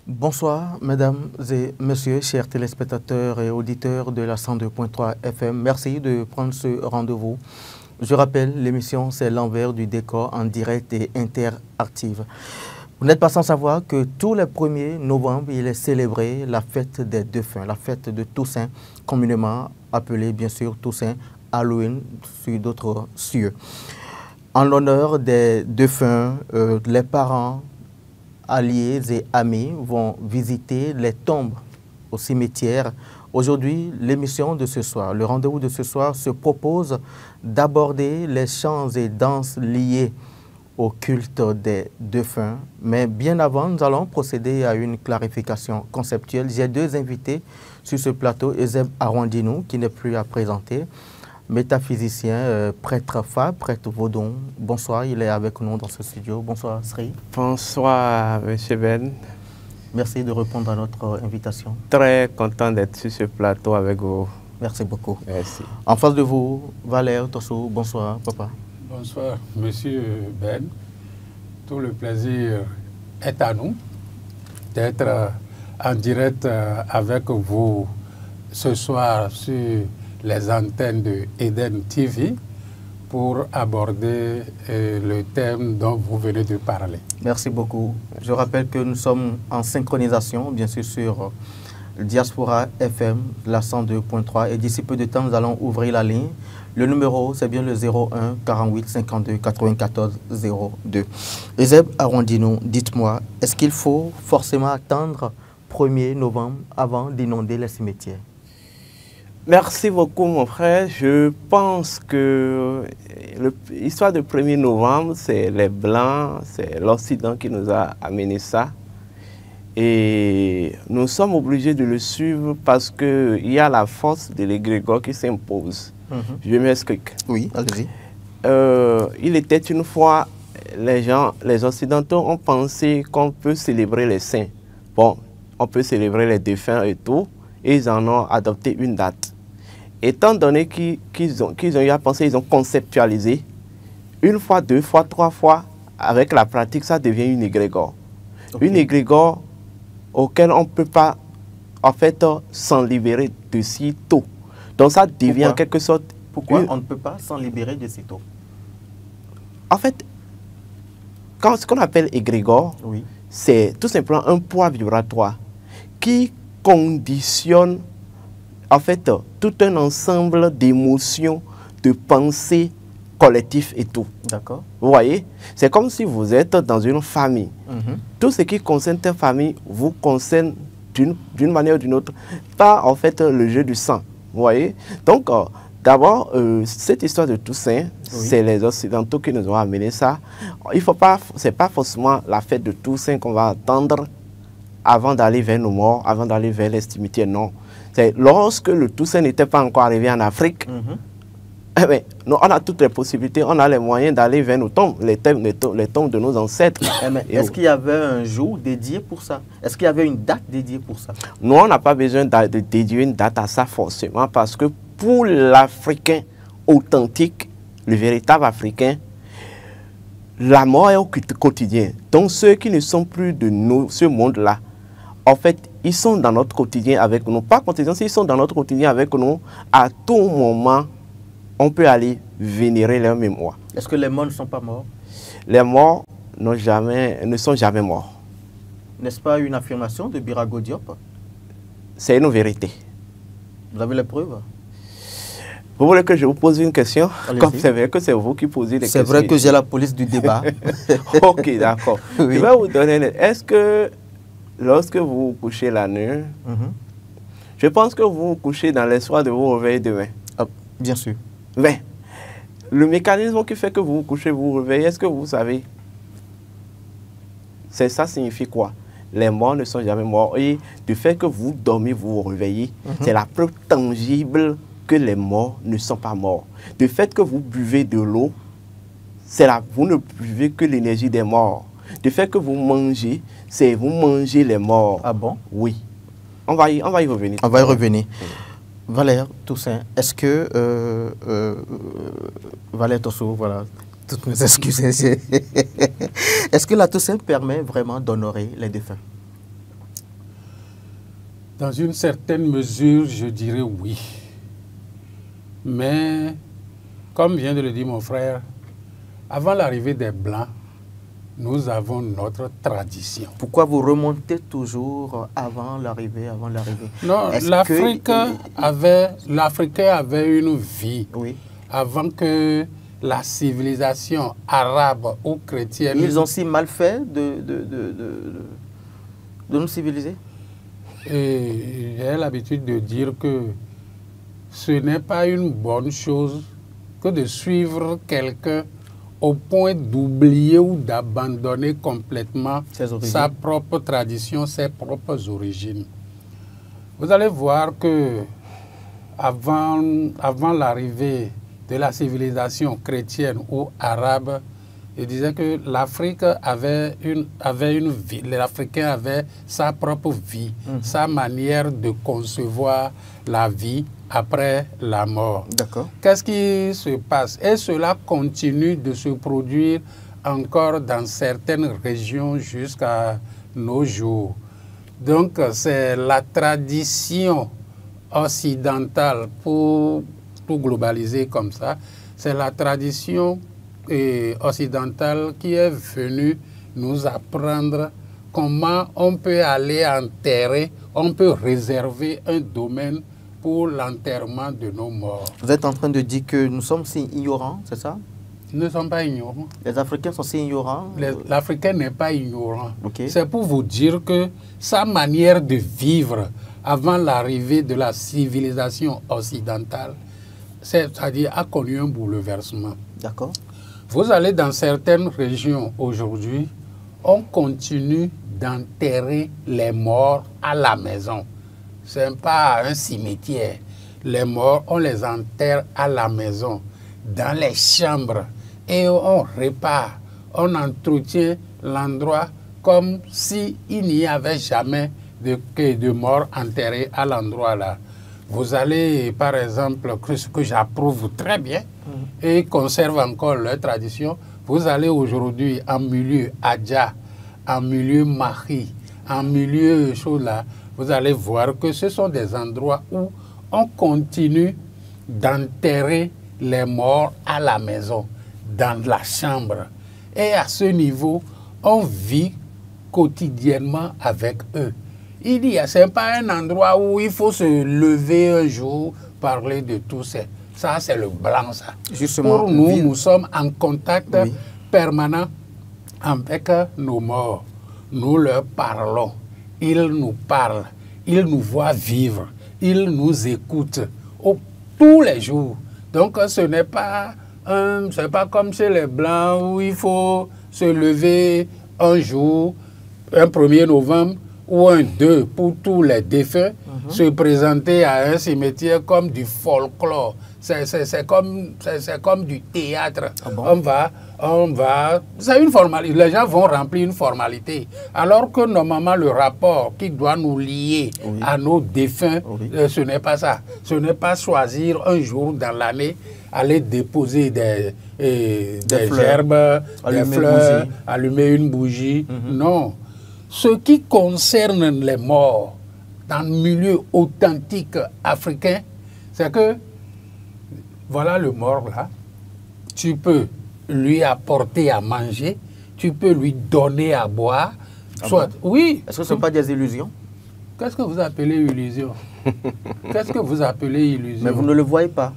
Bonsoir, mesdames et messieurs, chers téléspectateurs et auditeurs de la 102.3 FM. Merci de prendre ce rendez-vous. Je rappelle, l'émission, c'est l'envers du décor en direct et interactive. Vous n'êtes pas sans savoir que tous les 1er novembre, il est célébré la fête des défunts, la fête de Toussaint, communément appelée bien sûr Toussaint Halloween sur d'autres cieux. En l'honneur des défunts, les parents, alliés et amis vont visiter les tombes au cimetière. Aujourd'hui, l'émission de ce soir, le rendez-vous de ce soir se propose d'aborder les chants et danses liés au culte des défunts. Mais bien avant, nous allons procéder à une clarification conceptuelle. J'ai deux invités sur ce plateau, Euseb Arondinou, qui n'est plus à présenter, métaphysicien, prêtre Fa, prêtre Vaudon. Bonsoir, il est avec nous dans ce studio. Bonsoir, Sri. Bonsoir, M. Ben. Merci de répondre à notre invitation. Très content d'être sur ce plateau avec vous. Merci beaucoup. Merci. En face de vous, Valère Tosso. Bonsoir, papa. Bonsoir, M. Ben. Tout le plaisir est à nous d'être en direct avec vous ce soir sur les antennes de Eden TV pour aborder le thème dont vous venez de parler. Merci beaucoup. Je rappelle que nous sommes en synchronisation, bien sûr, sur Diaspora FM, la 102.3. Et d'ici peu de temps, nous allons ouvrir la ligne. Le numéro, c'est bien le 01 48 52 94 02. Euseb Arondinou, dites-moi, est-ce qu'il faut forcément attendre 1er novembre avant d'inonder les cimetières? Merci beaucoup, mon frère. Je pense que l'histoire du 1er novembre, c'est les Blancs, c'est l'Occident qui nous a amené ça. Et nous sommes obligés de le suivre parce qu'il y a la force de l'égrégore qui s'impose. Je m'explique. Oui, allez-y. Il était une fois, les Occidentaux ont pensé qu'on peut célébrer les saints. Bon, on peut célébrer les défunts et tout, et ils en ont adopté une date. Étant donné qu'ils ont eu à penser, ils ont conceptualisé, une fois, deux fois, trois fois, avec la pratique, ça devient une égrégore. Okay. Une égrégore auquel on ne peut pas, en fait, s'en libérer de si tôt. Donc ça devient en quelque sorte... Pourquoi on ne peut pas s'en libérer de si tôt? En fait, ce qu'on appelle égrégore, oui, c'est tout simplement un poids vibratoire qui conditionne en fait tout un ensemble d'émotions, de pensées collectives et tout. D'accord. Vous voyez, c'est comme si vous êtes dans une famille. Tout ce qui concerne ta famille vous concerne d'une manière ou d'une autre, pas en fait le jeu du sang. Vous voyez. Donc, d'abord, cette histoire de Toussaint, oui, c'est les Occidentaux qui nous ont amené ça. Il faut pas, c'est pas forcément la fête de Toussaint qu'on va attendre avant d'aller vers nos morts, avant d'aller vers les cimetières, non. C'est lorsque le Toussaint n'était pas encore arrivé en Afrique, eh bien, nous, on a toutes les possibilités, on a les moyens d'aller vers nos tombes, les tombes de nos ancêtres. Est-ce qu'il y avait un jour dédié pour ça? Est-ce qu'il y avait une date dédiée pour ça? Nous, on n'a pas besoin de dédier une date à ça forcément, parce que pour l'Africain authentique, le véritable Africain, la mort est au quotidien. Donc ceux qui ne sont plus de ce monde-là, en fait, ils sont dans notre quotidien avec nous. Pas quotidien, ils sont dans notre quotidien avec nous. À tout moment, on peut aller vénérer leur mémoire. Est-ce que les morts ne sont pas morts? Les morts ne sont jamais morts. N'est-ce pas une affirmation de Birago Diop? C'est une vérité. Vous avez les preuves? Vous voulez que je vous pose une question? Comme c'est vrai que c'est vous qui posez des questions. C'est vrai que j'ai la police du débat. Ok, d'accord. Oui. Je vais vous donner... Est-ce que lorsque vous vous couchez la nuit, je pense que vous vous couchez dans l'espoir de vous réveiller demain? Bien sûr. Mais le mécanisme qui fait que vous vous couchez, vous vous réveillez, est-ce que vous savez? Ça signifie quoi? Les morts ne sont jamais morts. Et du fait que vous dormez, vous vous réveillez, c'est la preuve tangible que les morts ne sont pas morts. Du fait que vous buvez de l'eau, vous ne buvez que l'énergie des morts. Du fait que vous mangez, c'est vous mangez les morts. Ah bon? Oui. On va y revenir. On va y revenir. Valère Toussaint, est-ce que... Valère Tosso, voilà, toutes mes excuses. Est-ce que la Toussaint permet vraiment d'honorer les défunts? Dans une certaine mesure, je dirais oui. Mais, comme vient de le dire mon frère, avant l'arrivée des Blancs, nous avons notre tradition. Pourquoi vous remontez toujours avant l'arrivée, Non, l'Africain avait une vie. Oui. Avant que la civilisation arabe ou chrétienne... Ils ont si mal fait de nous civiliser? Et j'ai l'habitude de dire que ce n'est pas une bonne chose que de suivre quelqu'un au point d'oublier ou d'abandonner complètement sa propre tradition, ses propres origines. Vous allez voir que avant l'arrivée de la civilisation chrétienne ou arabe, je disais que l'Afrique avait une vie, l'Africain avait sa propre vie, sa manière de concevoir la vie après la mort. D'accord. Qu'est-ce qui se passe? Et cela continue de se produire encore dans certaines régions jusqu'à nos jours. Donc, c'est la tradition occidentale, pour tout globaliser comme ça, c'est la tradition occidentale qui est venue nous apprendre comment on peut aller enterrer, on peut réserver un domaine pour l'enterrement de nos morts. Vous êtes en train de dire que nous sommes si ignorants, c'est ça? Nous ne sommes pas ignorants. Les Africains sont si ignorants? L'Africain n'est pas ignorant. Okay. C'est pour vous dire que sa manière de vivre avant l'arrivée de la civilisation occidentale, c'est-à-dire a connu un bouleversement. D'accord. Vous allez dans certaines régions aujourd'hui, on continue d'enterrer les morts à la maison. Ce n'est pas un cimetière. Les morts, on les enterre à la maison, dans les chambres, et on répare, on entretient l'endroit comme s'il n'y avait jamais de morts enterrés à l'endroit là. Vous allez, par exemple, ce que j'approuve très bien, et conserve encore leur tradition, vous allez aujourd'hui en milieu Adja, en milieu Mahi, en milieu Chola, vous allez voir que ce sont des endroits où on continue d'enterrer les morts à la maison, dans la chambre. Et à ce niveau, on vit quotidiennement avec eux. Ce n'est pas un endroit où il faut se lever un jour, parler de tout ça. Ça, c'est le blanc, ça. Justement, pour nous, nous sommes en contact permanent avec nos morts. Nous leur parlons. Ils nous parlent. Ils nous voient vivre. Ils nous écoutent tous les jours. Donc, ce n'est pas comme chez les Blancs où il faut se lever un jour, un 1er novembre, ou un 2 pour tous les défunts, se présenter à un cimetière comme du folklore. C'est comme du théâtre. Ah bon? On va... C'est une formalité. Les gens vont remplir une formalité. Alors que normalement, le rapport qui doit nous lier à nos défunts, ce n'est pas ça. Ce n'est pas choisir un jour dans l'année, aller déposer des gerbes, des fleurs, allumer une bougie. Non. Ce qui concerne les morts dans le milieu authentique africain, c'est que, voilà le mort là, tu peux lui apporter à manger, tu peux lui donner à boire, soit... Oui. Est-ce que ce ne sont pas des illusions? Qu'est-ce que vous appelez illusion? Qu'est-ce que vous appelez illusion? Mais vous ne le voyez pas.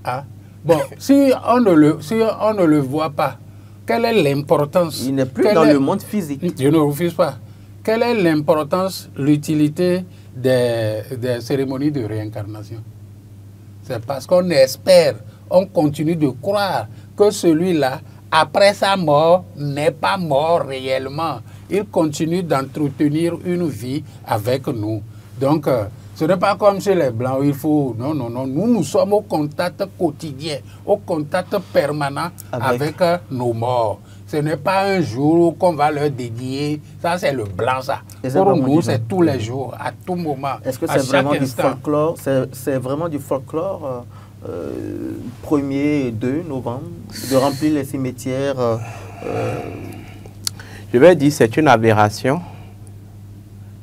Ah. Bon, si on ne le voit pas, quelle est l'importance? Il n'est plus dans le monde physique. Je ne refuse pas. Quelle est l'importance, l'utilité des cérémonies de réincarnation? C'est parce qu'on espère, on continue de croire que celui-là, après sa mort, n'est pas mort réellement. Il continue d'entretenir une vie avec nous. Donc, ce n'est pas comme chez les Blancs, il faut... Non, non, non. Nous sommes au contact quotidien, au contact permanent avec nos morts. Ce n'est pas un jour qu'on va leur dédier. Ça, c'est le blanc, ça. Pour nous, c'est tous les jours, à tout moment. Est-ce que c'est vraiment du folklore? C'est vraiment du folklore 1er et 2 novembre, de remplir les cimetières Je vais dire c'est une aberration.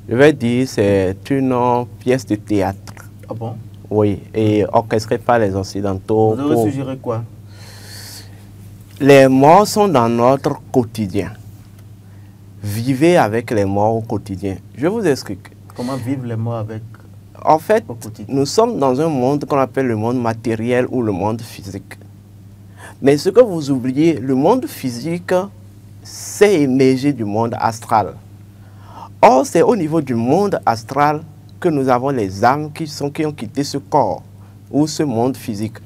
Je vais dire c'est une pièce de théâtre. Ah bon? Oui, et orchestrée par les Occidentaux. Vous aurez suggéré quoi? Les morts sont dans notre quotidien. Vivez avec les morts au quotidien. Je vous explique. Comment vivre les morts avec? En fait, nous sommes dans un monde qu'on appelle le monde matériel ou le monde physique. Mais ce que vous oubliez, le monde physique s'est émergé du monde astral. Or, c'est au niveau du monde astral que nous avons les âmes qui ont quitté ce corps ou ce monde physique.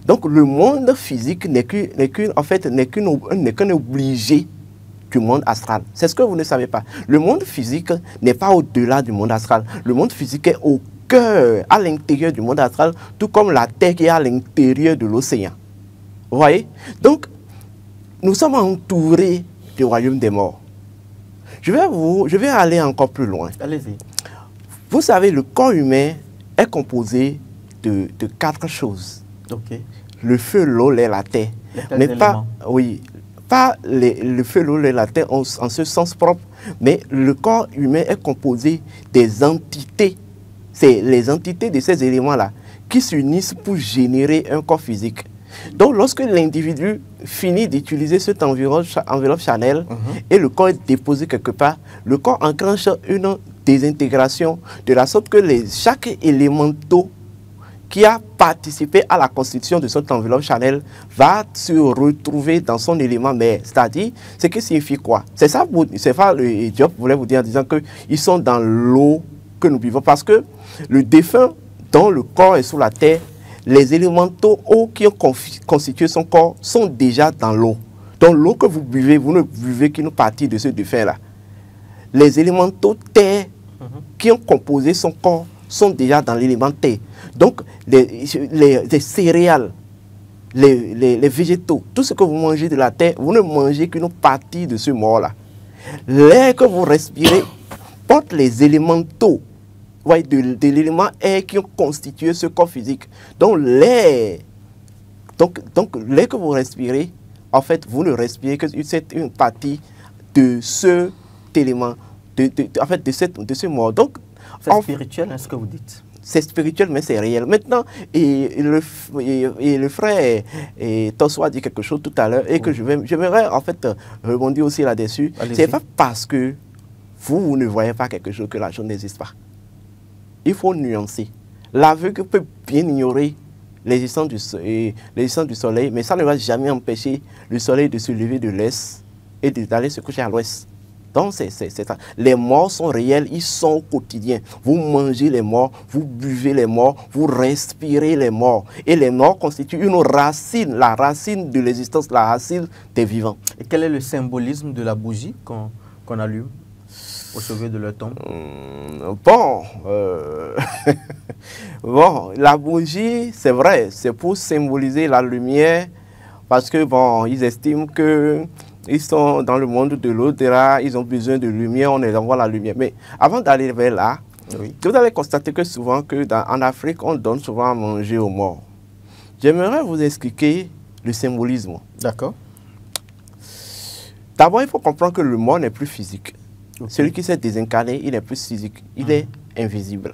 Donc, le monde physique n'est qu'un obligé du monde astral. C'est ce que vous ne savez pas. Le monde physique n'est pas au-delà du monde astral. Le monde physique est au cœur, à l'intérieur du monde astral, tout comme la Terre qui est à l'intérieur de l'océan. Vous voyez? Donc, nous sommes entourés du royaume des morts. Je vais aller encore plus loin. Allez-y. Vous savez, le corps humain est composé de 4 choses. Ok. Le feu, l'eau, l'air, la terre. Mais pas, oui, pas le feu, l'eau, l'air, la terre en ce sens propre, mais le corps humain est composé des entités. C'est les entités de ces éléments-là qui s'unissent pour générer un corps physique. Donc, lorsque l'individu finit d'utiliser cette enveloppe Chanel et le corps est déposé quelque part, le corps enclenche une désintégration de la sorte que chaque élémento qui a participé à la constitution de cette enveloppe Chanel va se retrouver dans son élément mère. C'est-à-dire, ce qui signifie quoi? C'est ça le Diop voulait vous dire en disant qu'ils sont dans l'eau que nous vivons. Parce que le défunt, dont le corps est sous la terre, les élémentaux eau qui ont constitué son corps sont déjà dans l'eau. Donc l'eau que vous buvez, vous ne buvez qu'une partie de ce défunt-là. Les élémentaux terre qui ont composé son corps sont déjà dans l'élément terre. Donc les céréales, les végétaux, tout ce que vous mangez de la terre, vous ne mangez qu'une partie de ce mort-là. L'air que vous respirez porte les élémentaux de l'élément air qui ont constitué ce corps physique. Donc l'air que vous respirez, en fait, vous ne respirez que c'est une partie de cet élément, de ce mort. Donc, c'est spirituel, est-ce que vous dites? C'est spirituel, mais c'est réel. Maintenant, le frère Tossoa a dit quelque chose tout à l'heure et que j'aimerais en fait rebondir aussi là-dessus. C'est pas parce que vous ne voyez pas quelque chose que la chose n'existe pas. Il faut nuancer. L'aveugle peut bien ignorer l'existence du soleil, mais ça ne va jamais empêcher le soleil de se lever de l'est et d'aller se coucher à l'ouest. Donc, c'est ça. Les morts sont réels, ils sont au quotidien. Vous mangez les morts, vous buvez les morts, vous respirez les morts. Et les morts constituent une racine, la racine de l'existence, la racine des vivants. Et quel est le symbolisme de la bougie qu'on allume au chevet de leur tombe? Bon, la bougie, c'est vrai, c'est pour symboliser la lumière, parce que bon, ils estiment que ils sont dans le monde de l'au-delà, ils ont besoin de lumière, on les envoie la lumière. Mais avant d'aller vers là, vous allez constater que souvent, en Afrique, on donne souvent à manger aux morts. J'aimerais vous expliquer le symbolisme. D'accord. D'abord, il faut comprendre que le mort n'est plus physique. Okay. Celui qui s'est désincarné, il n'est plus physique, il est invisible,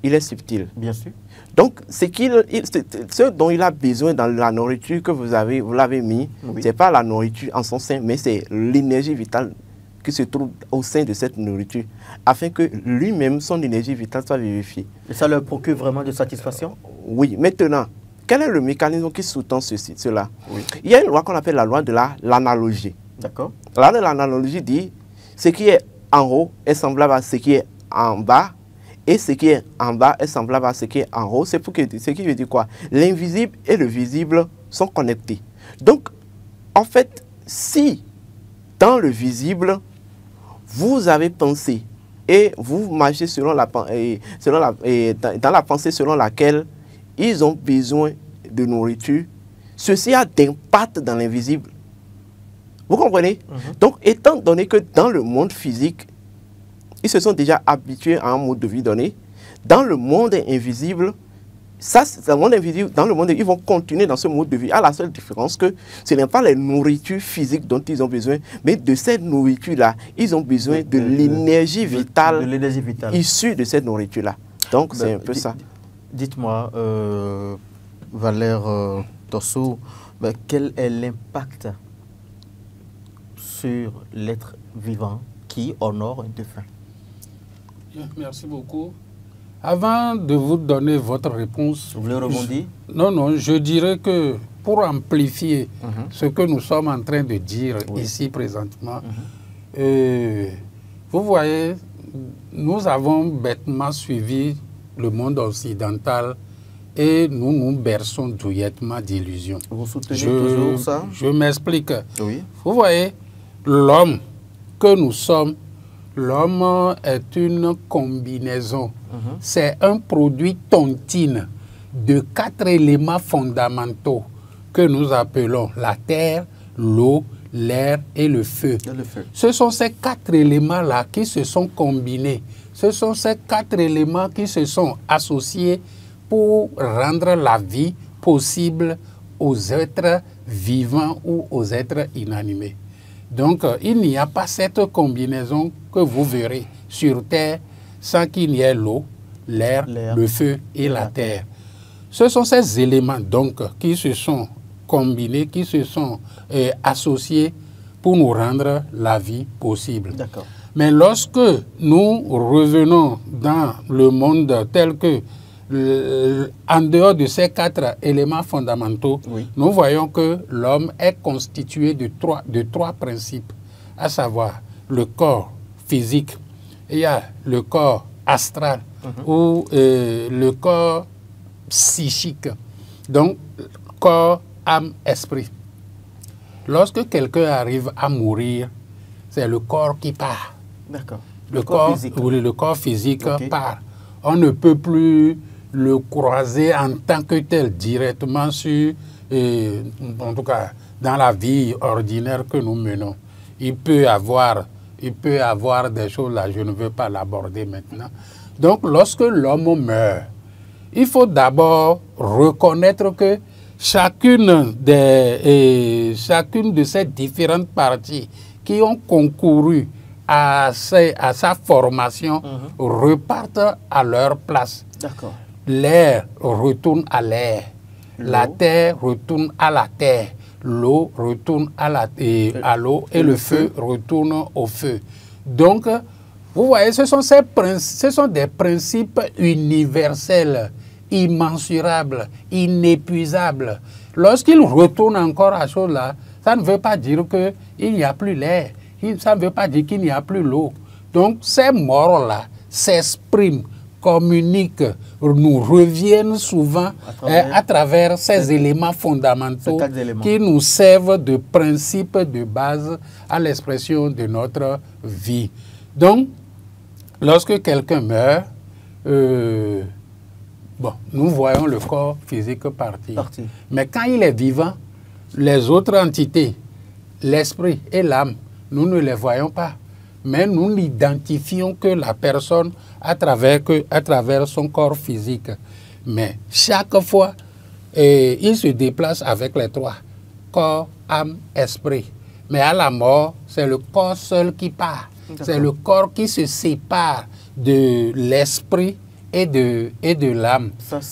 il est subtil. Bien sûr. Donc, ce dont il a besoin dans la nourriture que vous l'avez mis, ce n'est pas la nourriture en son sein, mais c'est l'énergie vitale qui se trouve au sein de cette nourriture, afin que lui-même, son énergie vitale soit vivifiée. Et ça leur procure vraiment de satisfaction? Oui. Maintenant, quel est le mécanisme qui sous-tend cela? Il y a une loi qu'on appelle la loi de l'analogie. D'accord. La loi de l'analogie dit ce qui est en haut est semblable à ce qui est en bas, et ce qui est en bas est semblable à ce qui est en haut. C'est ce qui veut dire quoi? L'invisible et le visible sont connectés. Donc, en fait, si dans le visible, vous avez pensé et vous marchez dans la pensée selon laquelle ils ont besoin de nourriture, ceci a d'impact dans l'invisible. Vous comprenez? Donc, étant donné que dans le monde physique, ils se sont déjà habitués à un mode de vie donné, dans le monde invisible, Ça, dans le monde, ils vont continuer dans ce mode de vie. À la seule différence que ce n'est pas les nourritures physiques dont ils ont besoin, mais de cette nourriture-là, ils ont besoin de l'énergie vitale issue de cette nourriture-là. Donc, c'est un peu ça. Dites-moi, Valère Tosso, quel est l'impact sur l'être vivant qui honore un défunt? Merci beaucoup. Avant de vous donner votre réponse... Vous voulez rebondir? Non, je dirais que pour amplifier ce que nous sommes en train de dire ici présentement, vous voyez, nous avons bêtement suivi le monde occidental et nous nous berçons douillettement d'illusions. Vous soutenez toujours ça? Je m'explique. Oui. Vous voyez, l'homme que nous sommes, l'homme est une combinaison. C'est un produit tontine de 4 éléments fondamentaux que nous appelons la terre, l'eau, l'air et le feu. Ce sont ces 4 éléments-là qui se sont combinés. Ce sont ces 4 éléments qui se sont associés pour rendre la vie possible aux êtres vivants ou aux êtres inanimés. Donc, il n'y a pas cette combinaison que vous verrez sur Terre sans qu'il n'y ait l'eau, l'air, le feu et la terre. Ce sont ces éléments donc qui se sont combinés, qui se sont associés pour nous rendre la vie possible. Mais lorsque nous revenons dans le monde tel que, en dehors de ces 4 éléments fondamentaux, nous voyons que l'homme est constitué de trois principes, à savoir le corps physique, il y a le corps astral ou le corps psychique, donc corps, âme, esprit. Lorsque quelqu'un arrive à mourir, c'est le corps qui part. Le corps physique, le corps physique part. On ne peut plus le croiser en tant que tel directement sur, en tout cas, dans la vie ordinaire que nous menons. Il peut avoir des choses là, je ne veux pas l'aborder maintenant. Donc, lorsque l'homme meurt, il faut d'abord reconnaître que chacune de ces différentes parties qui ont concouru à sa formation repartent à leur place. L'air retourne à l'air, la terre retourne à la terre, l'eau retourne à l'eau et le feu retourne au feu. Donc, vous voyez, ce sont des principes universels, immensurables, inépuisables. Lorsqu'ils retournent encore à chose là, ça ne veut pas dire qu'il n'y a plus l'air, ça ne veut pas dire qu'il n'y a plus l'eau. Donc, ces morts-là s'expriment, communiquent, nous reviennent souvent à travers ces éléments fondamentaux qui nous servent de principe de base à l'expression de notre vie. Donc, lorsque quelqu'un meurt, nous voyons le corps physique partir. Mais quand il est vivant, les autres entités, l'esprit et l'âme, nous ne les voyons pas. Mais nous n'identifions que la personne à travers son corps physique. Mais chaque fois, il se déplace avec les 3, corps, âme, esprit. Mais à la mort, c'est le corps seul qui part. C'est le corps qui se sépare de l'esprit et de l'âme.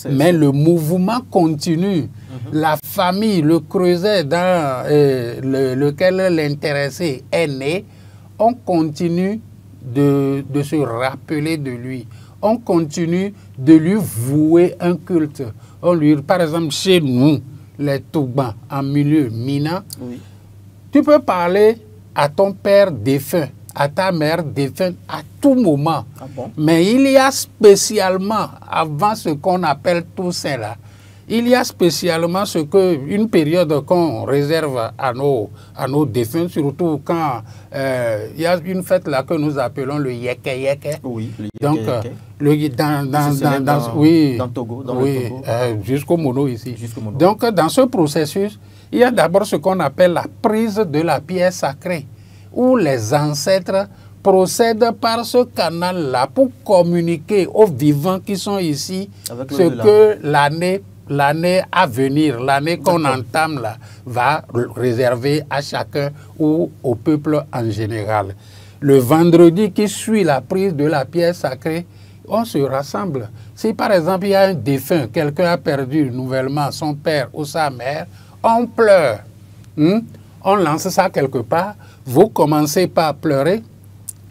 Mais le mouvement continue. La famille, le creuset dans lequel l'intéressé est né, on continue de se rappeler de lui. On continue de lui vouer un culte. Par exemple, chez nous, les Toubans, en milieu mina, tu peux parler à ton père défunt, à ta mère défunte à tout moment. Mais il y a spécialement, avant ce qu'on appelle Toussaint là, il y a spécialement une période qu'on réserve à nos défunts, surtout quand il y a une fête là que nous appelons le Yeke Yeke. Donc, dans Togo, jusqu'au Mono ici. Donc, dans ce processus, il y a d'abord ce qu'on appelle la prise de la pierre sacrée, où les ancêtres procède par ce canal-là pour communiquer aux vivants qui sont ici ce que l'année à venir, l'année qu'on entame là, va réserver à chacun ou au peuple en général. Le vendredi qui suit la prise de la pierre sacrée, on se rassemble. Si par exemple il y a un défunt, quelqu'un a perdu nouvellement son père ou sa mère, on pleure. On lance ça quelque part, vous commencez par pleurer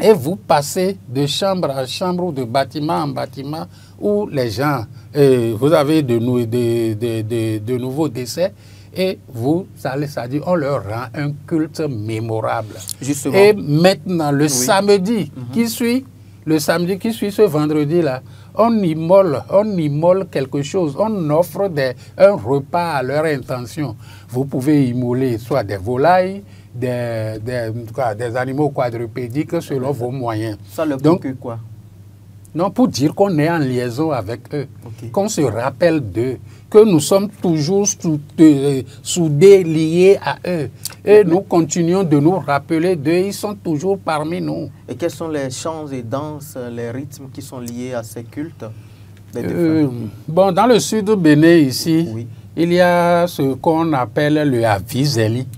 et vous passez de chambre à chambre ou de bâtiment en bâtiment où les gens, vous avez de nouveaux décès et vous allez, c'est-à-dire on leur rend un culte mémorable. Justement. Et maintenant, le samedi qui suit, ce vendredi-là, on immole quelque chose, on offre un repas à leur intention. Vous pouvez immoler soit des volailles, des animaux quadrupédiques selon vos moyens. Ça le procure quoi? Non, pour dire qu'on est en liaison avec eux, qu'on se rappelle d'eux, que nous sommes toujours soudés, liés à eux. Et nous continuons de nous rappeler d'eux, ils sont toujours parmi nous. Et quels sont les chants et danses, les rythmes qui sont liés à ces cultes? Bon, dans le sud du Bénin, ici, il y a ce qu'on appelle le avizeli.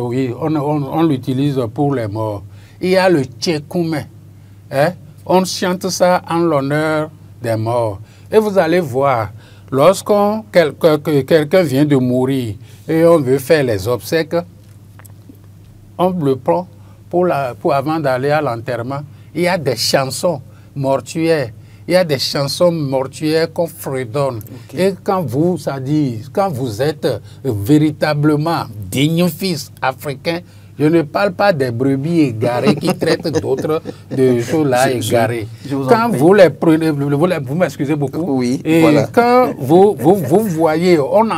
Oui, on l'utilise pour les morts. Il y a le tchekoumé. On chante ça en l'honneur des morts. Et vous allez voir, lorsqu'on quelqu'un vient de mourir et on veut faire les obsèques, on le prend pour avant d'aller à l'enterrement. Il y a des chansons mortuaires. Il y a des chansons mortuaires qu'on fredonne. Et quand vous êtes véritablement digne fils africain, je ne parle pas des brebis égarées qui traitent d'autres de choses-là égarées. Quand vous les prenez, vous m'excusez beaucoup, et quand vous voyez, on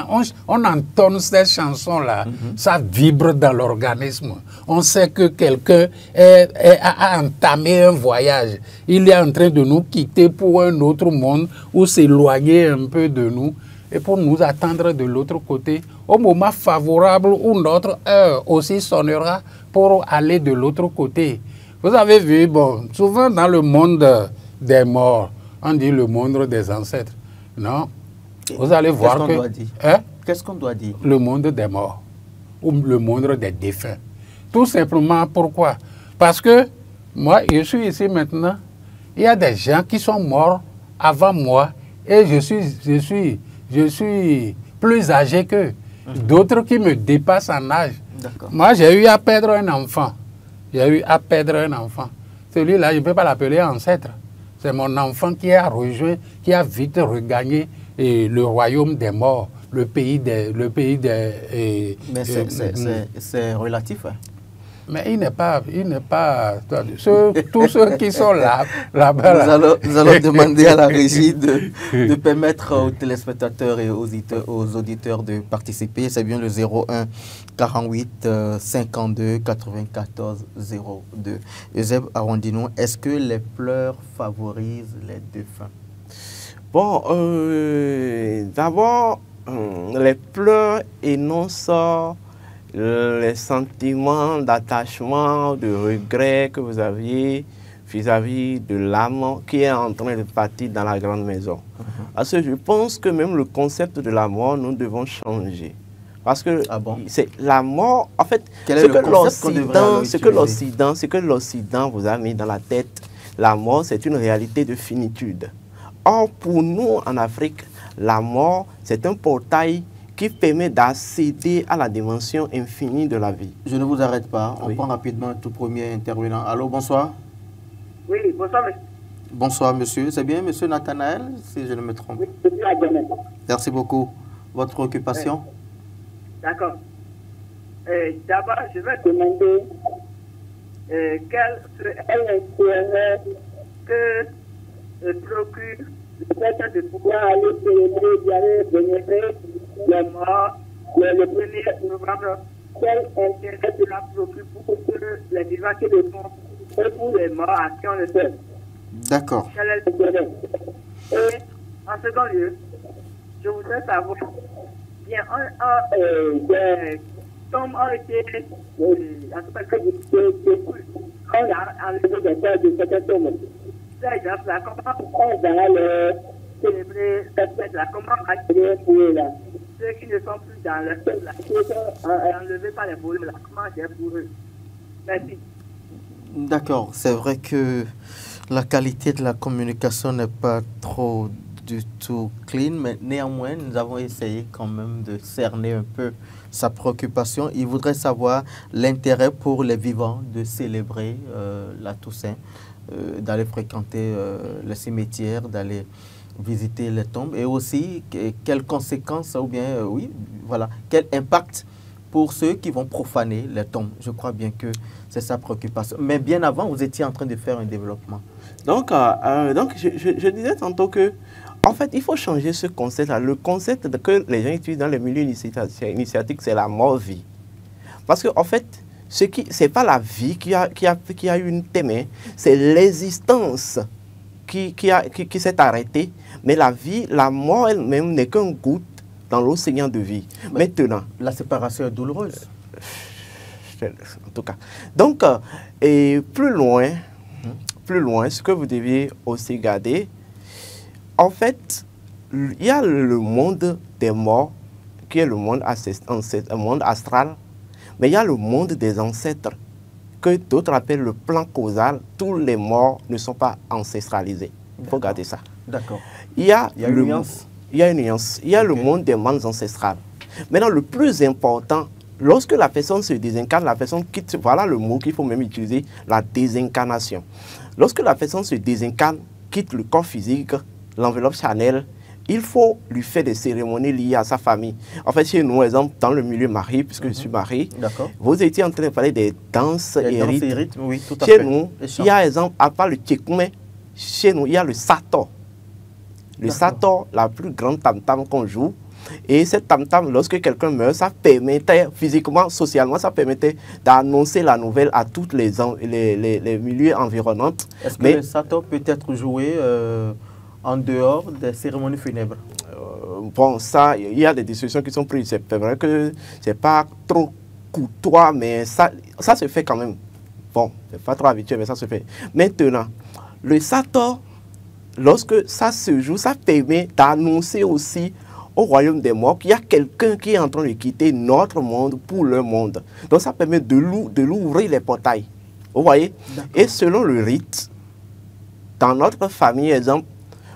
entonne ces chansons-là, ça vibre dans l'organisme. On sait que quelqu'un a entamé un voyage. Il est en train de nous quitter pour un autre monde ou s'éloigner un peu de nous et pour nous attendre de l'autre côté au moment favorable où notre heure aussi sonnera pour aller de l'autre côté. Vous avez vu, bon, souvent dans le monde des morts, on dit le monde des ancêtres. Non? Vous allez voir que... Qu'est-ce qu'on doit dire? Le monde des morts ou le monde des défunts. Tout simplement pourquoi? Parce que moi, je suis ici maintenant, il y a des gens qui sont morts avant moi et je suis plus âgé qu'eux. D'autres qui me dépassent en âge. Moi, j'ai eu à perdre un enfant. Celui-là, je ne peux pas l'appeler ancêtre. C'est mon enfant qui a rejoint, qui a vite regagné le royaume des morts, le pays des... Mais c'est relatif. Hein. Mais il n'est pas... tous ceux qui sont là-bas... Nous allons demander à la régie de permettre aux téléspectateurs et aux auditeurs de participer. C'est bien le 01 48 52 94 02. Eusèbe Arondino, est-ce que les pleurs favorisent les défunts? Bon, d'abord, les pleurs énoncent les sentiments d'attachement, de regret que vous aviez vis-à-vis de l'âme qui est en train de partir dans la grande maison. Parce que je pense que même le concept de la mort, nous devons changer. Parce que c'est la mort, en fait, ce que l'Occident vous a mis dans la tête, la mort, c'est une réalité de finitude. Or, pour nous, en Afrique, la mort, c'est un portail qui permet d'accéder à la dimension infinie de la vie. Je ne vous arrête pas. On prend rapidement un tout premier intervenant. Allô, bonsoir. Oui, bonsoir, monsieur. Bonsoir, monsieur. C'est bien, monsieur Nathanaël, si je ne me trompe. Oui, c'est bien. Merci beaucoup. Votre occupation? D'accord. D'abord, je vais demander quel est l'intérêt que procure le fait de pouvoir aller célébrer, d'y aller vénérer les morts le 1er novembre. Quel intérêt cela procure pour que les vivants qui le font et pour les morts à qui on le fait? D'accord. Quel est l'intérêt? Et en second lieu, je voudrais savoir, bien, des tombes ont été, en tout cas, on a enlevé des corps de certains tombes. Ces gens-là, comment on va célébrer cette fête-là? Comment accueillir pour eux là? Ceux qui ne sont plus dans le peuple, qui sont enlevés par les volumes, là, comment faire pour eux? Merci. D'accord, c'est vrai que la qualité de la communication n'est pas trop du tout clean, mais néanmoins, nous avons essayé quand même de cerner un peu sa préoccupation. Il voudrait savoir l'intérêt pour les vivants de célébrer la Toussaint, d'aller fréquenter les cimetières, d'aller visiter les tombes, et aussi quelles conséquences, ou bien, oui, voilà, quel impact pour ceux qui vont profaner les tombes. Je crois bien que c'est sa préoccupation. Mais bien avant, vous étiez en train de faire un développement. Donc je disais tantôt que, en fait, il faut changer ce concept-là. Le concept que les gens utilisent dans les milieux initiatiques, c'est la mort-vie. Parce qu'en fait, ce n'est pas la vie qui a eu une thème, c'est l'existence qui s'est arrêtée. Mais la vie, la mort elle-même n'est qu'un goutte dans l'océan de vie. Mais maintenant, la séparation est douloureuse. En tout cas. Donc, et plus loin, ce que vous deviez aussi garder, en fait, il y a le monde des morts, qui est le monde astral, mais il y a le monde des ancêtres, que d'autres appellent le plan causal. Tous les morts ne sont pas ancestralisés. Il faut garder ça. D'accord. Il y a une nuance. Il y a une nuance. Il y a le monde des mondes ancestrales. Maintenant, le plus important, lorsque la personne se désincarne, la personne quitte, voilà le mot qu'il faut même utiliser, la désincarnation. Lorsque la personne se désincarne, quitte le corps physique, l'enveloppe charnelle, il faut lui faire des cérémonies liées à sa famille. En fait, chez nous, exemple, dans le milieu marié, puisque je suis marié, vous étiez en train de parler des danses et rites. Oui, tout à chez fait. nous, il y a, exemple, à part le tchekoumen, chez nous, il y a le sator. Le sator, la plus grande tam-tam qu'on joue. Et cette tam-tam, lorsque quelqu'un meurt, ça permettait, physiquement, socialement, ça permettait d'annoncer la nouvelle à tous les milieux environnants. Est-ce que le sator peut être joué en dehors des cérémonies funèbres? Bon, ça, il y a des discussions qui sont prises. C'est vrai que c'est pas trop courtois, mais ça se fait quand même. Bon, c'est pas trop habituel, mais ça se fait. Maintenant, le sator, lorsque ça se joue, ça permet d'annoncer aussi au royaume des morts qu'il y a quelqu'un qui est en train de quitter notre monde pour leur monde. Donc ça permet de l'ouvrir les portails. Vous voyez? Et selon le rite, dans notre famille, exemple,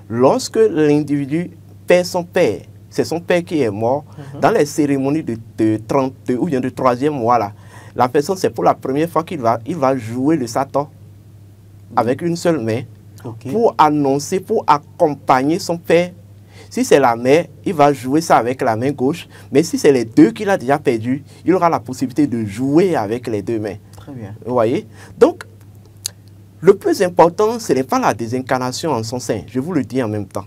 lorsque l'individu perd son père, c'est son père qui est mort, dans les cérémonies de 32 ou bien de 3e mois, là, la personne, c'est pour la première fois qu'il va jouer le sator avec une seule main pour annoncer, pour accompagner son père. Si c'est la mère, il va jouer ça avec la main gauche, mais si c'est les deux qu'il a déjà perdus, il aura la possibilité de jouer avec les deux mains. Très bien. Vous voyez? Donc, le plus important, ce n'est pas la désincarnation en son sein, je vous le dis en même temps.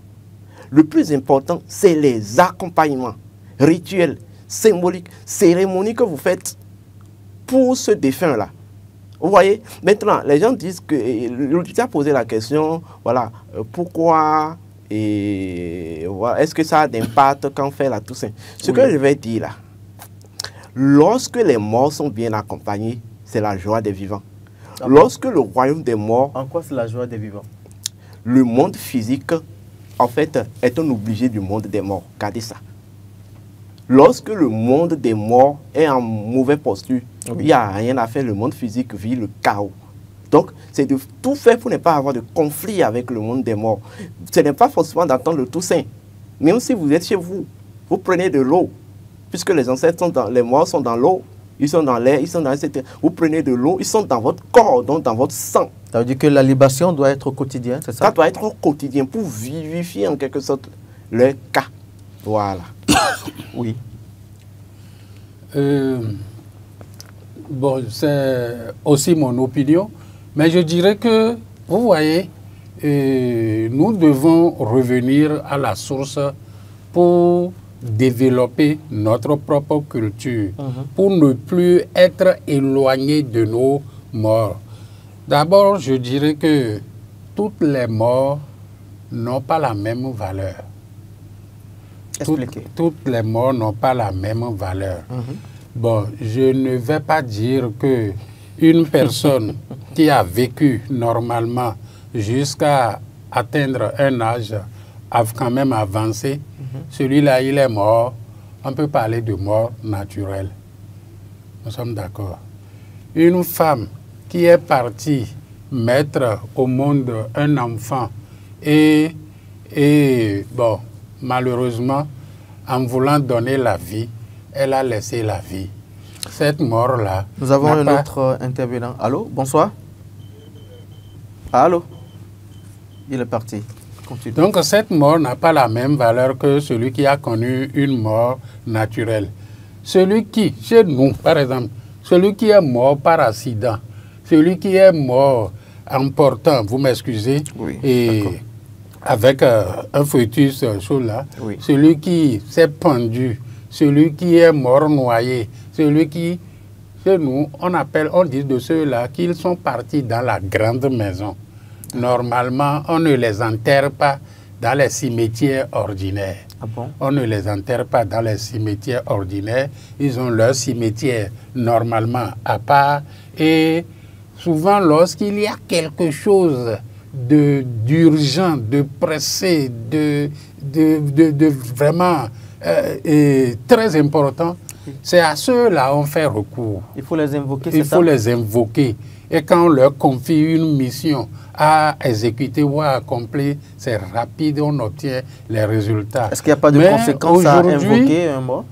Le plus important, c'est les accompagnements rituels, symboliques, cérémonies que vous faites pour ce défunt-là. Vous voyez? Maintenant, les gens disent que, l'auditeur a posé la question, voilà, pourquoi est-ce que ça a d'impact quand on fait la Toussaint? Ce que je vais dire là, lorsque les morts sont bien accompagnés, c'est la joie des vivants. Lorsque le royaume des morts... En quoi c'est la joie des vivants? Le monde physique, en fait, est un obligé du monde des morts. Regardez ça. Lorsque le monde des morts est en mauvaise posture, il n'y a rien à faire, le monde physique vit le chaos. Donc, c'est de tout faire pour ne pas avoir de conflit avec le monde des morts. Ce n'est pas forcément d'attendre le Toussaint. Même si vous êtes chez vous, vous prenez de l'eau, puisque les ancêtres sont dans, les morts sont dans l'eau, ils sont dans l'air, ils sont dans etc. Vous prenez de l'eau, ils sont dans votre corps, donc dans votre sang. Ça veut dire que la libation doit être au quotidien, c'est ça? Ça doit être au quotidien pour vivifier en quelque sorte le cas. Voilà. Oui. Bon, c'est aussi mon opinion, mais je dirais que, vous voyez, nous devons revenir à la source pour développer notre propre culture, pour ne plus être éloigné de nos morts. D'abord, je dirais que toutes les morts n'ont pas la même valeur. Expliquez. Toutes les morts n'ont pas la même valeur. Bon, je ne vais pas dire que une personne qui a vécu normalement jusqu'à atteindre un âge quand même avancé, celui-là, il est mort. On peut parler de mort naturelle. Nous sommes d'accord. Une femme qui est partie mettre au monde un enfant et bon, malheureusement, en voulant donner la vie, elle a laissé la vie. Cette mort-là... Nous avons un autre intervenant. Allô, bonsoir. Allô. Il est parti. Continue. Donc cette mort n'a pas la même valeur que celui qui a connu une mort naturelle. Celui qui, chez nous par exemple, celui qui est mort par accident, celui qui est mort en portant, vous m'excusez, oui, et avec un fœtus, là, oui. Celui qui s'est pendu, celui qui est mort noyé, celui qui, chez nous, on dit de ceux-là qu'ils sont partis dans la grande maison. Normalement, on ne les enterre pas dans les cimetières ordinaires. Ah bon? On ne les enterre pas dans les cimetières ordinaires. Ils ont leur cimetière normalement à part. Et souvent, lorsqu'il y a quelque chose d'urgent, de pressé, de vraiment très important, c'est à ceux-là qu'on fait recours. Il faut les invoquer, c'est ça? Il faut les invoquer. Et quand on leur confie une mission à exécuter ou à accomplir, c'est rapide, on obtient les résultats. Est-ce qu'il n'y a pas de conséquences à invoquer un mort?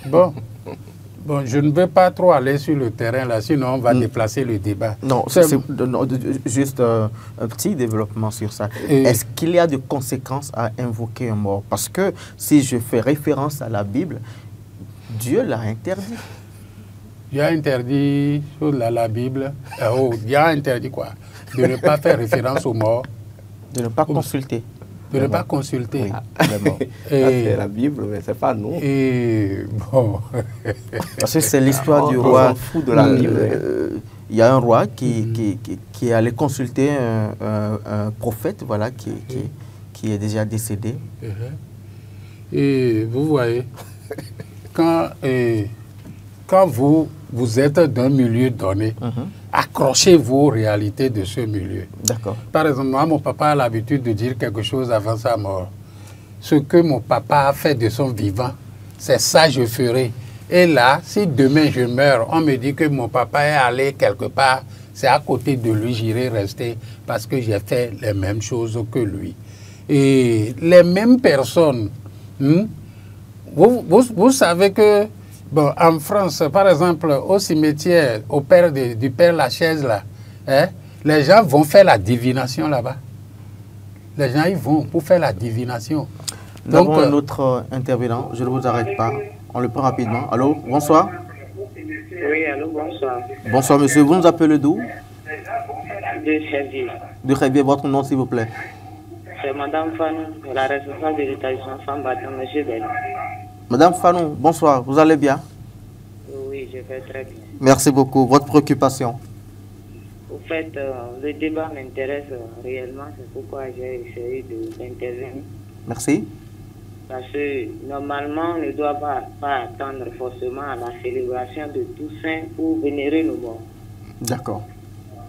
Bon, je ne veux pas trop aller sur le terrain là, sinon on va déplacer le débat. Non, juste un petit développement sur ça. Est-ce qu'il y a de conséquences à invoquer un mort? Parce que si je fais référence à la Bible, Dieu l'a interdit. Dieu a interdit sur la Bible. Dieu a interdit quoi? De ne pas faire référence aux morts. De ne pas consulter. De ne pas consulter. Oui, c'est la Bible, mais c'est pas nous. Et bon. Parce que c'est l'histoire du roi. Fou de la Bible. Il y a un roi qui est allé consulter un prophète, voilà, qui est déjà décédé. Et vous voyez, quand vous êtes d'un milieu donné, accrochez-vous aux réalités de ce milieu. D'accord. Par exemple, moi, mon papa a l'habitude de dire quelque chose avant sa mort. Ce que mon papa a fait de son vivant, c'est ça je ferai. Et là, si demain je meurs, on me dit que mon papa est allé quelque part, c'est à côté de lui, j'irai rester parce que j'ai fait les mêmes choses que lui. Et les mêmes personnes, vous savez que, bon, en France, par exemple, au cimetière, du Père Lachaise, là, les gens vont faire la divination là-bas. Les gens, ils vont pour faire la divination. Nous avons un autre intervenant, je ne vous arrête pas, on le prend rapidement. Allô, bonsoir. Oui, allô, bonsoir. Bonsoir, monsieur, vous nous appelez d'où? De Révier. De Révier, votre nom, s'il vous plaît. C'est Madame Fanou, la responsable de l'établissement Femme Bâton, monsieur Ben. Madame Fanou, bonsoir, vous allez bien? Oui, je vais très bien. Merci beaucoup. Votre préoccupation? Au fait, le débat m'intéresse réellement, c'est pourquoi j'ai essayé d'intervenir. Merci. Parce que normalement, on ne doit pas attendre forcément à la célébration de Toussaint pour vénérer nos morts. D'accord.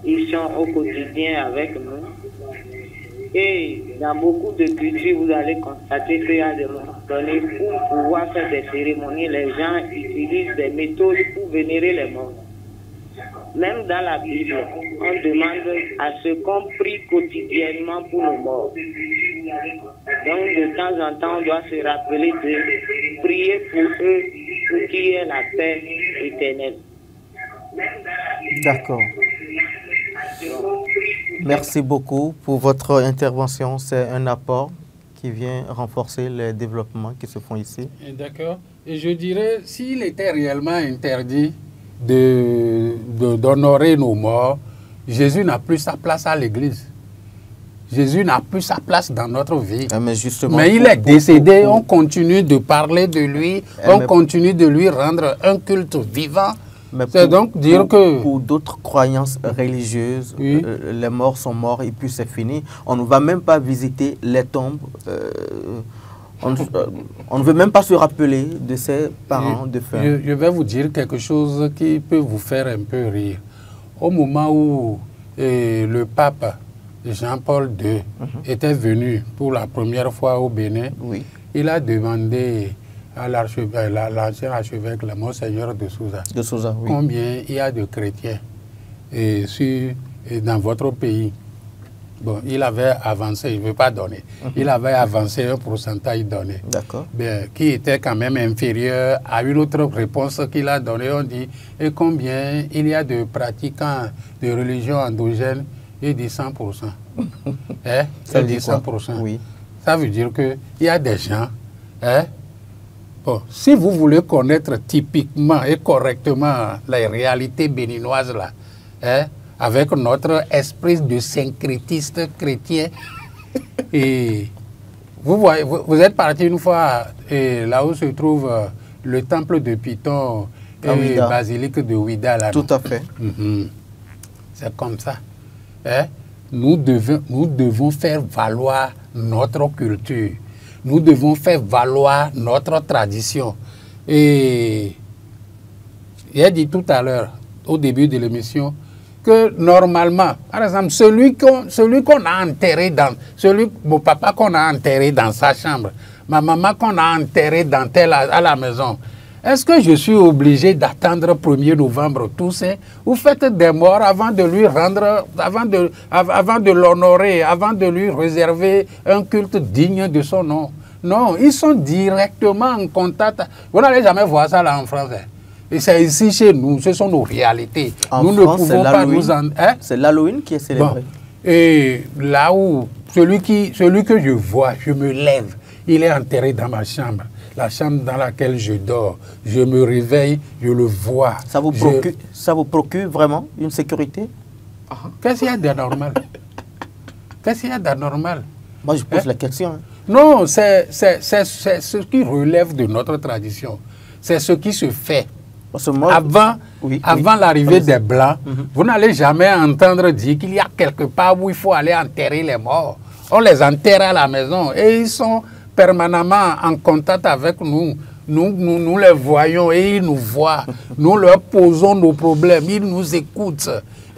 Ils sont au quotidien avec nous. Et dans beaucoup de cultures, vous allez constater qu'il y a des moments donnés pour pouvoir faire des cérémonies. Les gens utilisent des méthodes pour vénérer les morts. Même dans la Bible, on demande à ce qu'on prie quotidiennement pour nos morts. Donc de temps en temps, on doit se rappeler de prier pour eux, pour qu'il y ait la paix éternelle. D'accord. Merci beaucoup pour votre intervention. C'est un apport qui vient renforcer les développements qui se font ici. D'accord. Et je dirais, s'il était réellement interdit d'honorer nos morts, Jésus n'a plus sa place à l'église. Jésus n'a plus sa place dans notre vie. Mais il est décédé, on continue de parler de lui, on continue de lui rendre un culte vivant. C'est donc dire que... Pour d'autres croyances religieuses, oui, les morts sont morts et puis c'est fini. On ne va même pas visiter les tombes. on ne veut même pas se rappeler de ses parents de fin. Je vais vous dire quelque chose qui peut vous faire un peu rire. Au moment où le pape Jean-Paul II était venu pour la première fois au Bénin, il a demandé à l'ancien archevêque, le Monseigneur de Souza, combien il y a de chrétiens dans votre pays. Bon, il avait avancé, je ne veux pas donner, il avait avancé un pourcentage donné, qui était quand même inférieur à une autre réponse qu'il a donnée. On dit, et combien il y a de pratiquants de religion endogène? Il dit 100%. Ça dit 100%. Oui. Ça veut dire qu'il y a des gens, bon, si vous voulez connaître typiquement et correctement les réalités béninoises là, avec notre esprit de syncrétiste chrétien, et vous êtes parti une fois là où se trouve le temple de Python et la basilique de Ouida. Là, tout à fait. C'est comme ça. Nous devons faire valoir notre culture. Nous devons faire valoir notre tradition. Et j'ai dit tout à l'heure, au début de l'émission, que normalement, par exemple, celui qu'on a enterré mon papa qu'on a enterré dans sa chambre, ma maman qu'on a enterré à la maison, est-ce que je suis obligé d'attendre 1er novembre Toussaint? Vous faites des morts avant de lui rendre, avant de l'honorer, avant de lui réserver un culte digne de son nom. Non, ils sont directement en contact. Vous n'allez jamais voir ça là en France. Et c'est ici chez nous, ce sont nos réalités. Nous ne pouvons pas nous en... C'est l'Halloween qui est célébré. Bon. Et là où, celui que je vois, je me lève, il est enterré dans ma chambre. La chambre dans laquelle je dors, je me réveille, je le vois. Ça vous procure vraiment une sécurité? Qu'est-ce qu'il y a d'anormal? Qu'est-ce qu'il y a d'anormal? Moi, je pose la question. Non, c'est ce qui relève de notre tradition. C'est ce qui se fait. Avant l'arrivée des Blancs, vous n'allez jamais entendre dire qu'il y a quelque part où il faut aller enterrer les morts. On les enterre à la maison et ils sont permanemment en contact avec nous. Nous les voyons et ils nous voient. Nous leur posons nos problèmes, ils nous écoutent.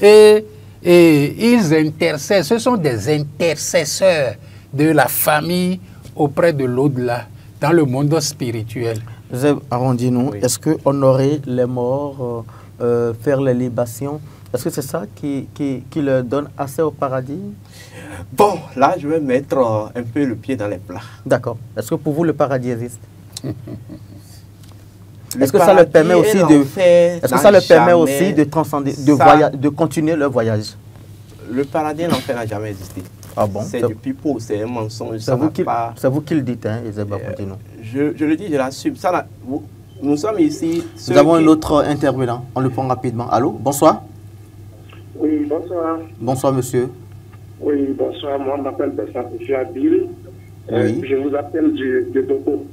Et ils intercèdent. Ce sont des intercesseurs de la famille auprès de l'au-delà, dans le monde spirituel. Joseph Arondino, est-ce que honorer les morts, faire les libations, est-ce que c'est ça qui leur donne accès au paradis? Bon, là, je vais mettre un peu le pied dans les plats. D'accord. Est-ce que pour vous, le paradis existe? Est-ce que ça leur permet aussi de transcender, de continuer leur voyage? Le paradis et l'enfer n'a jamais existé. Ah bon? C'est du pipeau, c'est un mensonge. C'est vous qui le dites, hein, Joseph Arondino. Je le dis, je l'assume. Nous sommes ici. Nous avons un autre intervenant. On le prend rapidement. Allô? Bonsoir. Oui, bonsoir. Bonsoir, monsieur. Oui, bonsoir. Moi, je m'appelle Bessan Abil. Oui. Je vous appelle de Togo.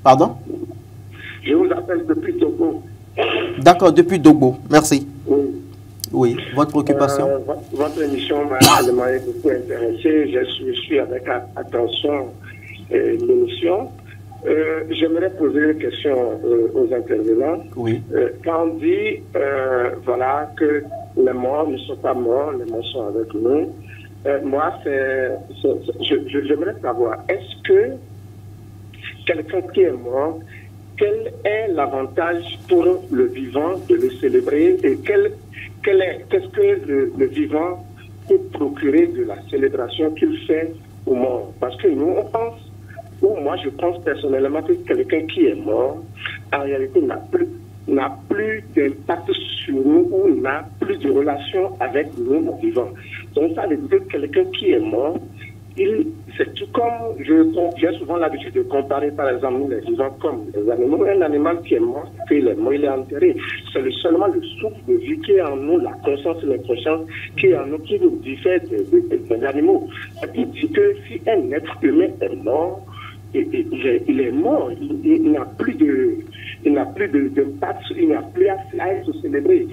Pardon? Je vous appelle depuis Togo. D'accord, depuis Togo. Merci. Oui. Oui, votre préoccupation? Votre émission m'a beaucoup intéressé. Je suis avec attention l'émission. J'aimerais poser une question aux intervenants. Oui. Quand on dit voilà, que les morts ne sont pas morts, les morts sont avec nous, moi, j'aimerais savoir, est-ce que quelqu'un qui est mort, quel est l'avantage pour le vivant de le célébrer et qu'est-ce que le vivant peut procurer de la célébration qu'il fait au mort? Parce que nous, on pense, ou moi je pense personnellement que quelqu'un qui est mort, en réalité n'a plus d'impact sur nous ou n'a plus de relation avec nous vivants. Donc ça veut dire que quelqu'un qui est mort, c'est tout comme, j'ai souvent l'habitude de comparer par exemple nous les vivants comme les animaux. Un animal qui est mort, il est enterré. C'est seulement le souffle de vie qui est en nous, la conscience et l'inconscience qui est en nous, qui nous diffère des animaux. Et puis il dit que si un être humain est mort, il est mort, il n'a plus d'impact, il n'a plus à se célébrer.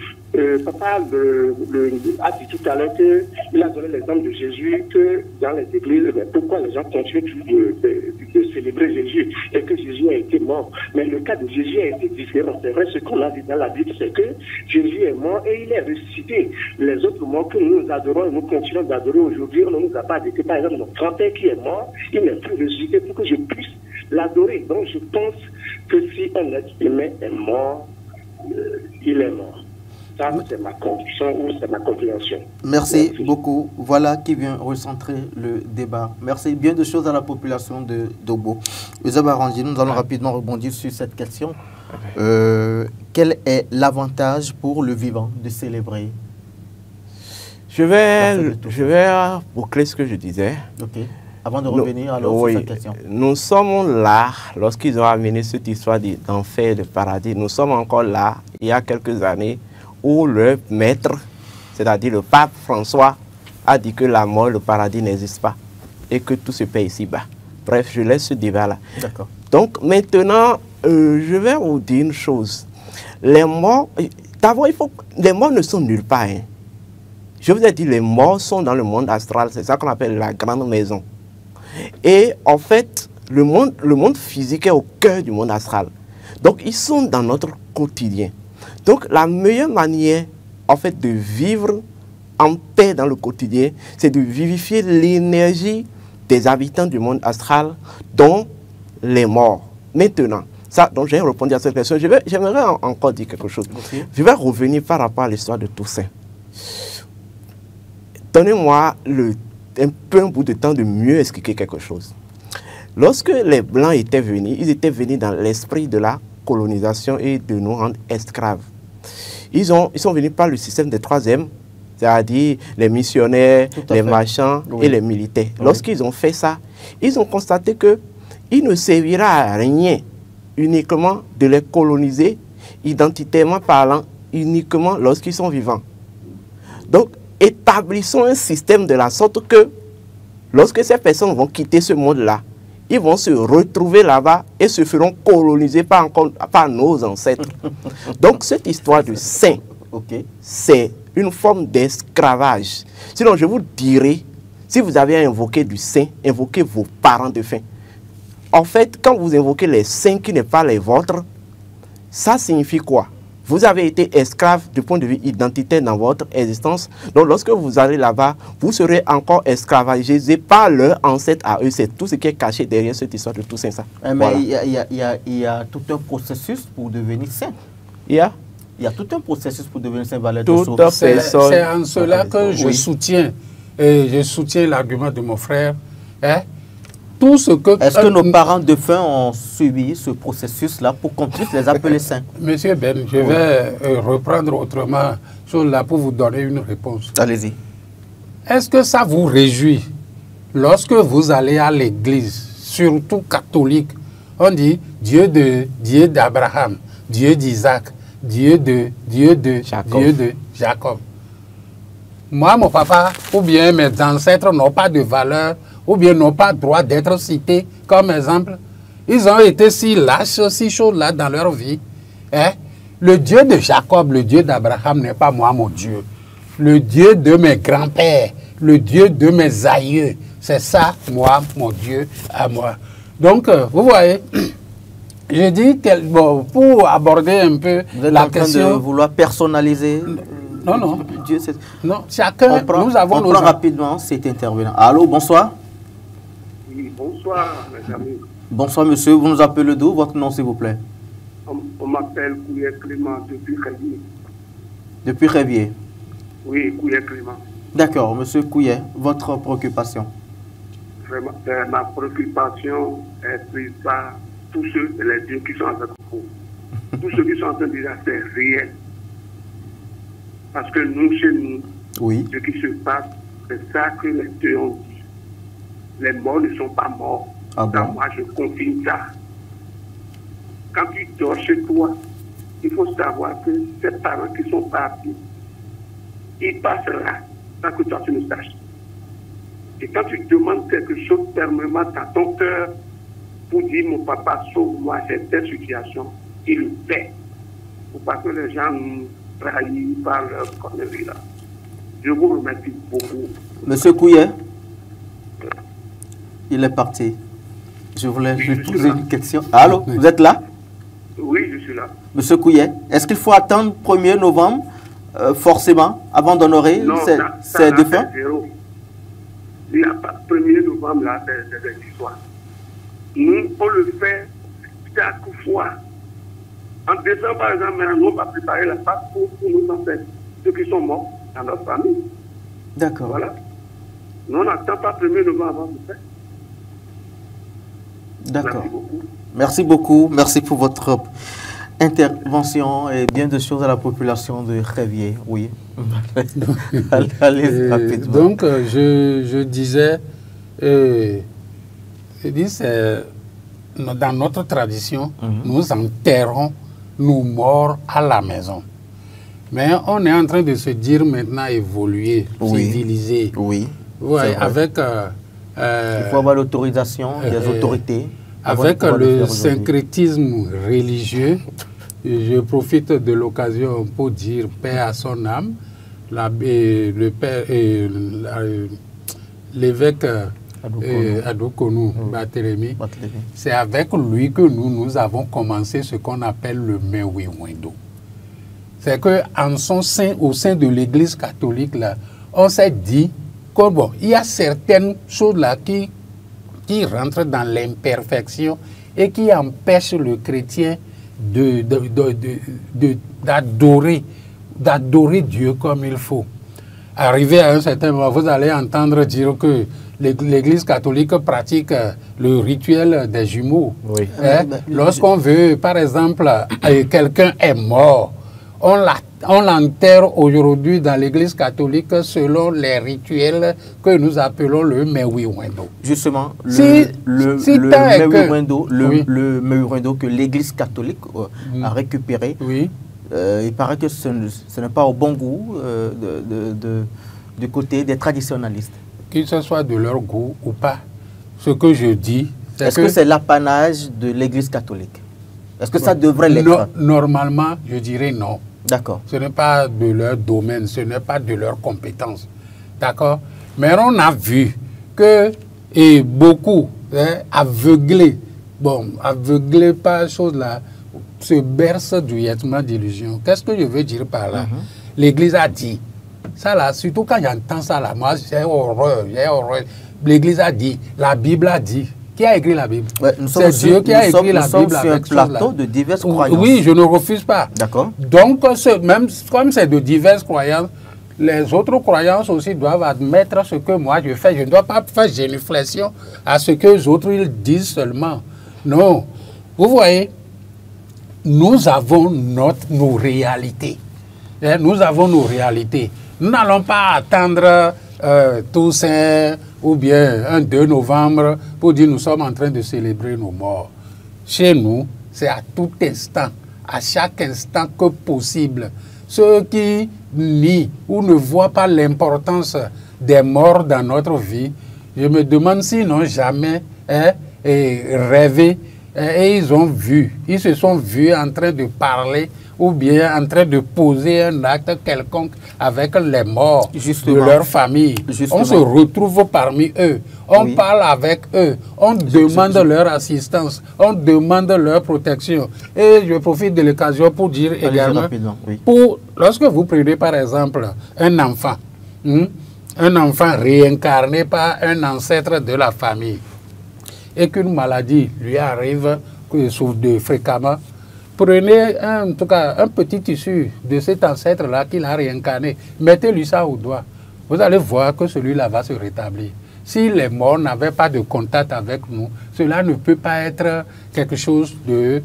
Papa a dit tout à l'heure qu'il a donné l'exemple de Jésus que dans les églises, pourquoi les gens continuent de célébrer Jésus et que Jésus a été mort. Mais le cas de Jésus a été différent. C'est vrai, ce qu'on a dit dans la Bible, c'est que Jésus est mort et il est ressuscité. Les autres morts que nous adorons et nous continuons d'adorer aujourd'hui, on ne nous a pas dit que, par exemple, notre grand-père qui est mort, il n'est plus ressuscité pour que je puisse l'adorer. Donc je pense que si un être humain est mort, il est mort. Ça, c'est ma conviction ou c'est ma compréhension. Merci beaucoup. Voilà qui vient recentrer le débat. Merci. Bien de choses à la population de Dogbo. Euseb Arandji, nous allons rapidement rebondir sur cette question. Quel est l'avantage pour le vivant de célébrer? Je vais boucler ce que je disais. Ok. Avant de revenir alors sur cette question. Nous sommes là, lorsqu'ils ont amené cette histoire d'enfer et de paradis, nous sommes encore là, il y a quelques années, où le maître, c'est-à-dire le pape François, a dit que la mort, le paradis n'existe pas et que tout se paie ici-bas. Bref, je laisse ce débat-là. D'accord. Donc maintenant, je vais vous dire une chose. Les morts, d'abord, les morts ne sont nulle part. Hein. Je vous ai dit, les morts sont dans le monde astral, c'est ça qu'on appelle la grande maison. Et en fait, le monde physique est au cœur du monde astral. Donc, ils sont dans notre quotidien. Donc, la meilleure manière, en fait, de vivre en paix dans le quotidien, c'est de vivifier l'énergie des habitants du monde astral, dont les morts. Maintenant, ça, donc j'ai répondu à cette question. J'aimerais encore dire quelque chose. Okay. Je vais revenir par rapport à l'histoire de Toussaint. Donnez-moi un bout de temps de mieux expliquer quelque chose. Lorsque les Blancs étaient venus, ils étaient venus dans l'esprit de la colonisation et de nous rendre esclaves. Ils sont venus par le système des troisièmes, c'est-à-dire les missionnaires, les marchands et les militaires. Oui. Lorsqu'ils ont fait ça, ils ont constaté qu'il ne servira à rien uniquement de les coloniser, identitairement parlant, uniquement lorsqu'ils sont vivants. Donc, établissons un système de la sorte que lorsque ces personnes vont quitter ce monde-là, ils vont se retrouver là-bas et se feront coloniser par nos ancêtres. Donc cette histoire de saint, c'est une forme d'esclavage. Sinon, je vous dirais, si vous avez invoqué du saint, invoquez vos parents de faim. En fait, quand vous invoquez les saints qui n'est pas les vôtres, ça signifie quoi? Vous avez été esclave du point de vue identitaire dans votre existence. Donc, lorsque vous allez là-bas, vous serez encore esclavagisé par leurs ancêtres à eux. C'est tout ce qui est caché derrière cette histoire de Toussaint. Mais voilà. Il y a tout un processus pour devenir saint. Il y a tout un processus pour devenir saint. C'est en cela que je soutiens. Et je soutiens l'argument de mon frère. Hein? Est-ce que nos parents de faim ont suivi ce processus-là pour qu'on puisse les appeler saints? Monsieur Ben, je vais reprendre autrement chose là pour vous donner une réponse. Allez-y. Est-ce que ça vous réjouit lorsque vous allez à l'église, surtout catholique, on dit Dieu d'Abraham, Dieu d'Isaac, Dieu de Jacob. Moi, mon papa, ou bien mes ancêtres n'ont pas de valeur, ou bien n'ont pas droit d'être cités comme exemple. Ils ont été si lâches, si chauds là dans leur vie. Hein? Le Dieu de Jacob, le Dieu d'Abraham n'est pas moi, mon Dieu. Le Dieu de mes grands-pères, le Dieu de mes aïeux, c'est ça, moi, mon Dieu, à moi. Donc, vous voyez, je dis que, bon, pour aborder un peu la question... Vous êtes en train de vouloir personnaliser... Non, non. Dieu, non, chacun, nous avons nos rapidement cet intervenant. Allô, bonsoir. Oui, bonsoir, mes amis. Bonsoir, monsieur. Vous nous appelez d'où? Votre nom, s'il vous plaît? On m'appelle Kouye Clément depuis Révier. Depuis Révier? Oui, Kouye Clément. D'accord, monsieur Kouye, votre préoccupation? Vraiment, ma préoccupation est prise par tous ceux, les dieux qui sont avec vous. Tous ceux qui sont en train de dire c'est réel. Parce que nous, chez nous, oui, ce qui se passe, c'est ça que les dieux ont dit. Les morts ne sont pas morts. Ah bon? Moi, je confirme ça. Quand tu dors chez toi, il faut savoir que ces parents qui sont partis, ils passent là, sans que toi tu ne saches. Et quand tu demandes quelque chose fermement à ton cœur pour dire mon papa sauve-moi cette telle situation, il le fait. Pour pas que les gens nous trahissent par leur connerie là. Je vous remercie beaucoup. Monsieur Kouye, il est parti. Je voulais lui poser une question. Allô, vous êtes là? Oui, je suis là. Monsieur Couillet, est-ce qu'il faut attendre 1er novembre, forcément, avant d'honorer ces défunts? Il n'y a pas 1er novembre, là, c'est l'histoire. Nous, on le fait chaque fois. En décembre, par exemple, on va préparer la fête pour nos ancêtres, ceux qui sont morts dans notre famille. D'accord. Voilà. Nous, on n'attend pas 1er novembre avant de faire. D'accord. Merci beaucoup. Merci beaucoup. Merci pour votre intervention et bien de choses à la population de Révier. Oui. Allez rapidement. Donc, je disais, dans notre tradition, nous enterrons nos morts à la maison. Mais on est en train de se dire maintenant évoluer, civiliser. Oui. Ouais, avec... il faut avoir l'autorisation des autorités. Avec le syncrétisme religieux, je profite de l'occasion pour dire paix à son âme. L'évêque Adokonu Barthélemy, c'est avec lui que nous avons commencé ce qu'on appelle le Mewiwendo. C'est qu'en son sein, au sein de l'Église catholique, là, on s'est dit que bon, il y a certaines choses là qui rentrent dans l'imperfection et qui empêchent le chrétien d'adorer Dieu comme il faut. Arrivé à un certain moment, vous allez entendre dire que l'Église catholique pratique le rituel des jumeaux. Oui. Lorsqu'on veut, par exemple, quelqu'un est mort, on l'enterre aujourd'hui dans l'Église catholique selon les rituels que nous appelons le Mewiwendo. Justement, le Mewiwendo que l'Église catholique a récupéré, il paraît que ce n'est pas au bon goût du côté des traditionnalistes. Qu'il ce soit de leur goût ou pas, ce que je dis... Est-ce que c'est l'apanage de l'Église catholique? Est-ce que ça devrait l'être? Normalement, je dirais non. D'accord. Ce n'est pas de leur domaine, ce n'est pas de leur compétence. D'accord? Mais on a vu que beaucoup aveuglés, aveuglés par chose là, se bercent du vêtement d'illusion. Qu'est-ce que je veux dire par là? L'Église a dit, ça là, surtout quand j'entends ça là, moi j'ai horreur, L'Église a dit, la Bible a dit. Qui a écrit la Bible? C'est Dieu qui a écrit la Bible. Sur un plateau de diverses croyances. Oui, je ne refuse pas. D'accord. Donc, même comme c'est de diverses croyances, les autres croyances aussi doivent admettre ce que moi je fais. Je ne dois pas faire génuflexion à ce que les autres ils disent seulement. Non. Vous voyez, nous avons nos réalités. Nous avons nos réalités. Nous n'allons pas attendre Toussaint ou bien un 2 novembre pour dire nous sommes en train de célébrer nos morts. Chez nous, c'est à tout instant, à chaque instant que possible. Ceux qui nient ou ne voient pas l'importance des morts dans notre vie, je me demande s'ils n'ont jamais rêvé et ils se sont vus en train de parler ou bien en train de poser un acte quelconque avec les morts de leur famille. On se retrouve parmi eux, on parle avec eux, on demande leur assistance, on demande leur protection. Et je profite de l'occasion pour dire également, lorsque vous prenez par exemple un enfant réincarné par un ancêtre de la famille, et qu'une maladie lui arrive fréquemment, prenez en tout cas un petit tissu de cet ancêtre-là qu'il a réincarné, mettez-lui ça au doigt. Vous allez voir que celui-là va se rétablir. Si les morts n'avaient pas de contact avec nous, cela ne peut pas être quelque chose de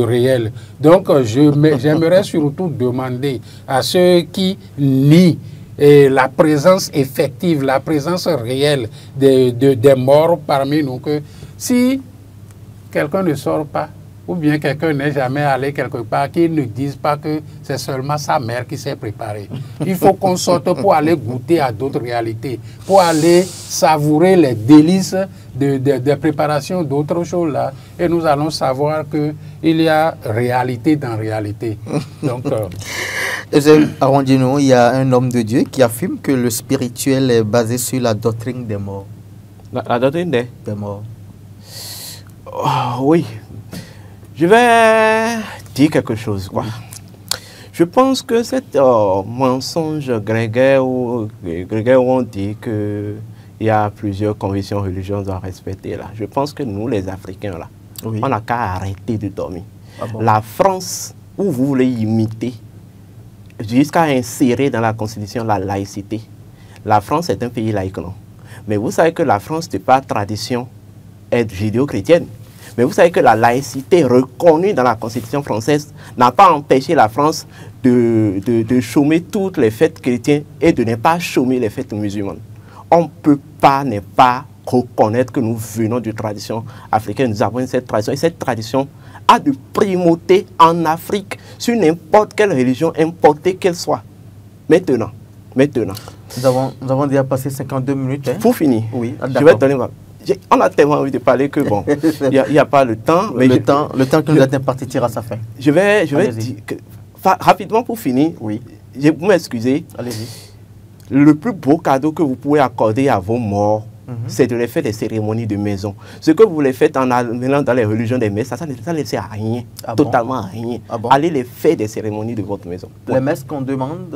réel. Donc, j'aimerais surtout demander à ceux qui nient la présence effective, la présence réelle des morts parmi nous, que si quelqu'un ne sort pas, ou bien quelqu'un n'est jamais allé quelque part, qu'il ne dise pas que c'est seulement sa mère qui s'est préparée. Il faut qu'on sorte pour aller goûter à d'autres réalités, pour aller savourer les délices des préparations d'autres choses là, et nous allons savoir qu'il y a réalité dans réalité. Donc, Eugène Arondino, il y a un homme de Dieu qui affirme que le spirituel est basé sur la doctrine des morts. La doctrine des morts. Oui, je vais dire quelque chose, quoi. Je pense que cet mensonge grégaire où on dit qu'il y a plusieurs convictions religieuses à respecter, là, je pense que nous, les Africains, là, Oui. on n'a qu'à arrêter de dormir. Ah bon? La France, où vous voulez imiter, jusqu'à insérer dans la Constitution la laïcité. La France est un pays laïque, non? Mais vous savez que la France, de par tradition, est judéo-chrétienne. Mais vous savez que la laïcité reconnue dans la Constitution française n'a pas empêché la France de chômer toutes les fêtes chrétiennes et de ne pas chômer les fêtes musulmanes. On ne peut pas ne pas reconnaître que nous venons d'une tradition africaine. Nous avons cette tradition et cette tradition a de primauté en Afrique sur n'importe quelle religion, importée qu'elle soit. Maintenant. Nous avons déjà passé 52 minutes. Hein? Pour finir, Oui, je vais donner on a tellement envie de parler que bon, il n'y a pas le temps. Mais le temps que nous avons parti tire à sa fin. Je vais dire que, rapidement pour finir, oui. Vous m'excusez. Allez-y. Le plus beau cadeau que vous pouvez accorder à vos morts, c'est de les faire des cérémonies de maison. Ce que vous les faites en allant dans les religions des messes, ça ne sert à rien, totalement à rien. Ah bon? Allez les faire des cérémonies de votre maison. Les messes qu'on demande,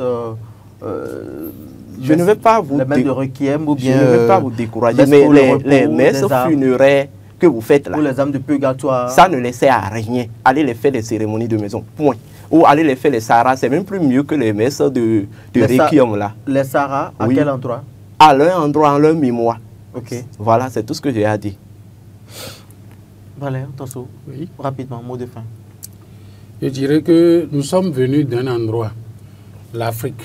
je ne vais pas vous les messes de requiem ou bien je ne vais pas vous décourager, mais les messes funéraires que vous faites là, ou les âmes de purgatoire, ça ne les sert à rien. Allez les faire des cérémonies de maison, point. Ou allez les faire les Sahara, c'est même plus mieux que les messes de requiem là. Les Sahara, à quel endroit? À leur endroit, en leur mémoire. Ok. Voilà, c'est tout ce que j'ai à dire. Valère, Tosso, Oui. rapidement, mot de fin. Je dirais que nous sommes venus d'un endroit, l'Afrique,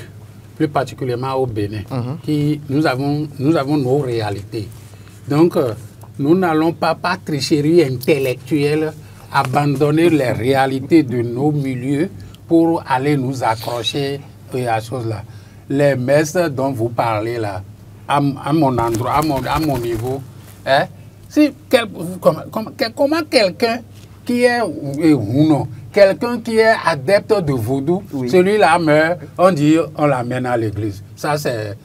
plus particulièrement au Bénin, qui nous avons nos réalités. Donc, nous n'allons pas, par tricherie intellectuelle, abandonner les réalités de nos milieux pour aller nous accrocher à ces choses-là. Les messes dont vous parlez là, à mon endroit, à mon niveau, hein, si, comment quelqu'un qui est quelqu'un qui est adepte de vaudou, oui. Celui-là meurt, on dit on l'amène à l'église. Ça, c'est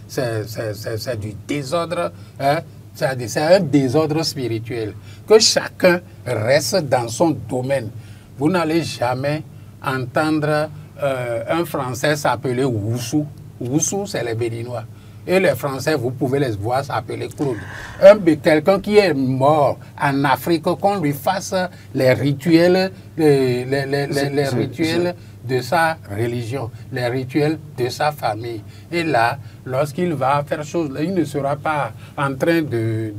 du désordre, hein? C'est un désordre spirituel. Que chacun reste dans son domaine. Vous n'allez jamais entendre un Français s'appeler Woussou. Woussou, c'est les Béninois. Et les Français, vous pouvez les voir s'appeler Claude. Quelqu'un qui est mort en Afrique, qu'on lui fasse les rituels, les rituels de sa religion, les rituels de sa famille. Et là, lorsqu'il va faire chose, il ne sera pas en train de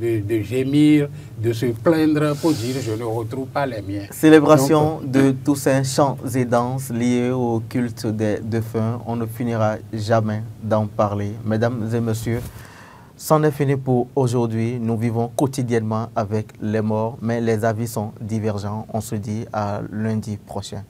gémir, de se plaindre pour dire je ne retrouve pas les miens. Célébration de tous ces chants et danses liés au culte des défunts. On ne finira jamais d'en parler. Mesdames et messieurs, c'en est fini pour aujourd'hui. Nous vivons quotidiennement avec les morts, mais les avis sont divergents. On se dit à lundi prochain.